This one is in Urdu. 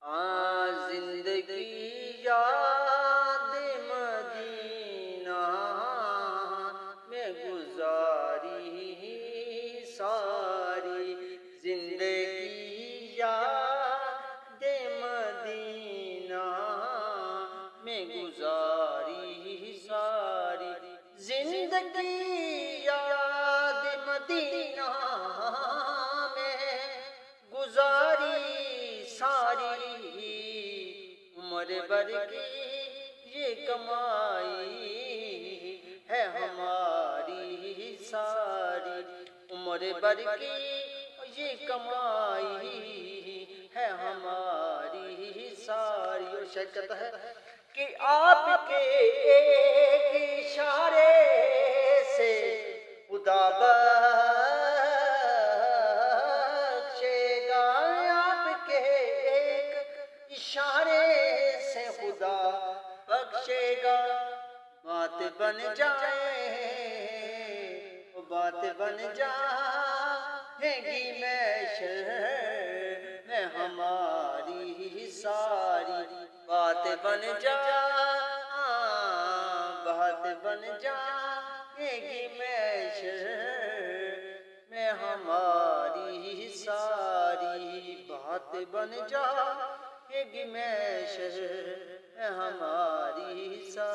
زندگی یاد مدینہ میں گزاری ساری، زندگی یاد مدینہ میں گزاری ساری، زندگی یاد مدینہ میں گزاری ساری، عمر بھر کی یہ کمائی ہے ہماری ساری، عمر بھر کی یہ کمائی ہے ہماری ساری۔ اور شاید کہتا ہے کہ آپ کے ایک اشارے سے خدا بخشے گا، آپ کے ایک اشارے سے خدا بخشے گا، بات بن جائے وہ بات بن جائے گی محشر میں ہماری ساری، بات بن بات بن جائے گی محشر میں ہماری ساری، بات بن جائے گی محشر میں ہماری ساری۔